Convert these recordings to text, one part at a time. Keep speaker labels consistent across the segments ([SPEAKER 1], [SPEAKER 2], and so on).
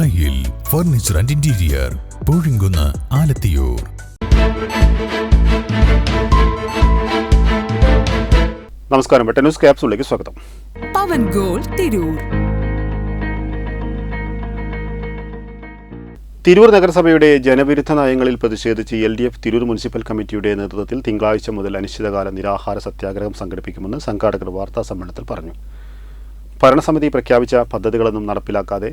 [SPEAKER 1] ദായിൽ furniture and interior, Poozhinkunnu, Alathiyur.
[SPEAKER 2] നമസ്കാരം. വെട്ട news ക്യാപ്സൂളിലേക്ക് സ്വാഗതം.
[SPEAKER 3] പവൻ ഗോൾ തിരൂർ.
[SPEAKER 2] തിരൂർ നഗരസഭയുടെ ജനവിരുദ്ധ നയങ്ങളിൽ പ്രതിഷേധിച്ച് LDF തിരൂർ മുനിസിപ്പൽ കമ്മിറ്റിയുടെ നേതൃത്വത്തിൽ തിങ്കളാഴ്ച മുതൽ അനിശ്ചിതകാല നിരാഹാര സത്യാഗ്രഹം സംഘടിപ്പിക്കുമെന്ന് സംഘാടകർ വാർത്താ സമ്മേളനത്തിൽ പറഞ്ഞു. ഭരണസമിതി പ്രഖ്യാപിച്ച പദ്ധതികളൊന്നും നടപ്പിലാക്കാതെ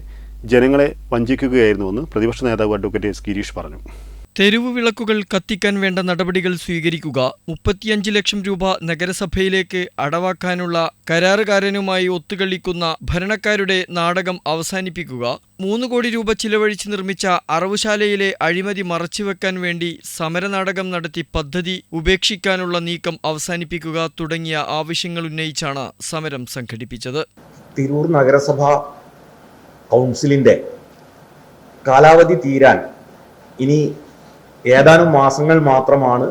[SPEAKER 2] ജനങ്ങളെ വഞ്ചിക്കുകയായിരുന്നുവെന്ന് പ്രതിപക്ഷ നേതാവ് അഡ്വക്കേറ്റ് S. ഗിരീഷ് പറഞ്ഞു.
[SPEAKER 4] തെരുവു വിളക്കുകൾ കത്തിക്കാൻ വേണ്ട നടപടികൾ സ്വീകരിക്കുക, 35 ലക്ഷം രൂപ നഗരസഭയിലേക്ക് അടവാക്കാനുള്ള കരാറുകാരനുമായി ഒത്തുകളിക്കുന്ന ഭരണക്കാരുടെ നാടകം അവസാനിപ്പിക്കുക, 3 കോടി രൂപ ചിലവഴിച്ച് നിർമ്മിച്ച അറവുശാലയിലെ അഴിമതി മറച്ചുവെക്കാൻ വേണ്ടി സമരനാടകം നടത്തി പദ്ധതി ഉപേക്ഷിക്കാനുള്ള നീക്കം അവസാനിപ്പിക്കുക തുടങ്ങിയ ആവശ്യങ്ങൾ ഉന്നയിച്ചാണ് സമരം സംഘടിപ്പിച്ചത്.
[SPEAKER 5] തിരൂർ നഗരസഭ കൗൺസിലിൻ്റെ കാലാവധി തീരാൻ ഇനി ഏതാനും മാസങ്ങൾ മാത്രമാണ്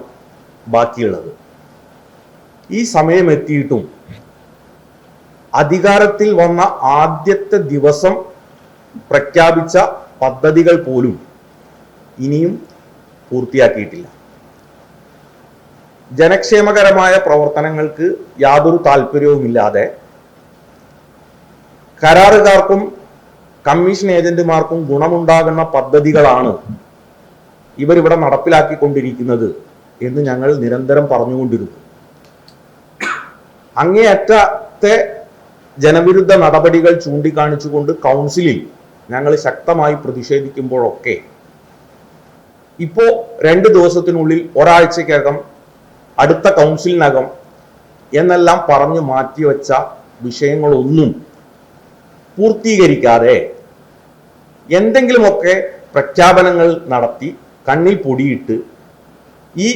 [SPEAKER 5] ബാക്കിയുള്ളത്. ഈ സമയമെത്തിയിട്ടും അധികാരത്തിൽ വന്ന ആദ്യത്തെ ദിവസം പ്രഖ്യാപിച്ച പദ്ധതികൾ പോലും ഇനിയും പൂർത്തിയാക്കിയിട്ടില്ല. ജനക്ഷേമകരമായ പ്രവർത്തനങ്ങൾക്ക് യാതൊരു താല്പര്യവുമില്ലാതെ കരാറുകാർക്കും കമ്മീഷൻ ഏജന്റുമാർക്കും ഗുണമുണ്ടാകുന്ന പദ്ധതികളാണ് ഇവരിവിടെ നടപ്പിലാക്കിക്കൊണ്ടിരിക്കുന്നത് എന്ന് ഞങ്ങൾ നിരന്തരം പറഞ്ഞുകൊണ്ടിരുന്നു. അങ്ങേയറ്റത്തെ ജനവിരുദ്ധ നടപടികൾ ചൂണ്ടിക്കാണിച്ചുകൊണ്ട് കൗൺസിലിൽ ഞങ്ങൾ ശക്തമായി പ്രതിഷേധിക്കുമ്പോഴൊക്കെ ഇപ്പോൾ 2 ദിവസത്തിനുള്ളിൽ, ഒരാഴ്ചക്കകം, അടുത്ത കൗൺസിലിനകം എന്നെല്ലാം പറഞ്ഞു മാറ്റിവെച്ച വിഷയങ്ങളൊന്നും പൂർത്തീകരിക്കാതെ എന്തെങ്കിലുമൊക്കെ പ്രഖ്യാപനങ്ങൾ നടത്തി കണ്ണിൽ പൊടിയിട്ട് ഈ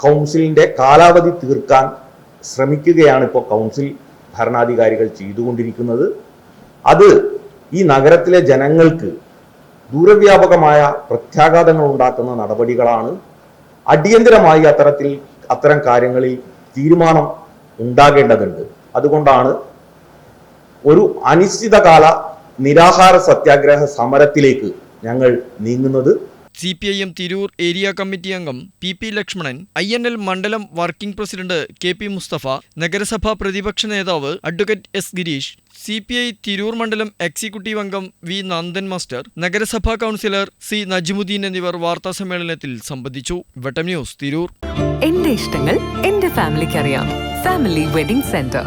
[SPEAKER 5] കൗൺസിലിൻ്റെ കാലാവധി തീർക്കാൻ ശ്രമിക്കുകയാണ് ഇപ്പോൾ കൗൺസിൽ ഭരണാധികാരികൾ ചെയ്തുകൊണ്ടിരിക്കുന്നത്. അത് ഈ നഗരത്തിലെ ജനങ്ങൾക്ക് ദൂരവ്യാപകമായ പ്രത്യാഘാതങ്ങൾ ഉണ്ടാക്കുന്ന നടപടികളാണ്. അടിയന്തരമായി അത്തരം കാര്യങ്ങളിൽ തീരുമാനം ഉണ്ടാകേണ്ടതുണ്ട്. അതുകൊണ്ടാണ് ഒരു അനിശ്ചിതകാല നിരാഹാര സത്യാഗ്രഹ സമരത്തിലേക്ക് ഞങ്ങൾ നീങ്ങുന്നത്.
[SPEAKER 4] CPIM തിരൂർ ഏരിയ കമ്മിറ്റി അംഗം PP ലക്ഷ്മണൻ, INL മണ്ഡലം വർക്കിംഗ് പ്രസിഡന്റ് KP മുസ്തഫ, നഗരസഭാ പ്രതിപക്ഷ നേതാവ് advocate S. Girish, CPI Tirur മണ്ഡലം എക്സിക്യൂട്ടീവ് അംഗം V. നന്ദൻ മാസ്റ്റർ, നഗരസഭാ കൗൺസിലർ C. നജ്മുദ്ദീൻ എന്നിവർ വാർത്താസമ്മേളനത്തിൽ സംബന്ധിച്ചു. വെട്ടം ന്യൂസ് തിരൂർ.
[SPEAKER 3] എന്റെ ഇഷ്ടങ്ങൾ എന്റെ ഫാമിലിക്ക് അറിയാം. Family wedding centre.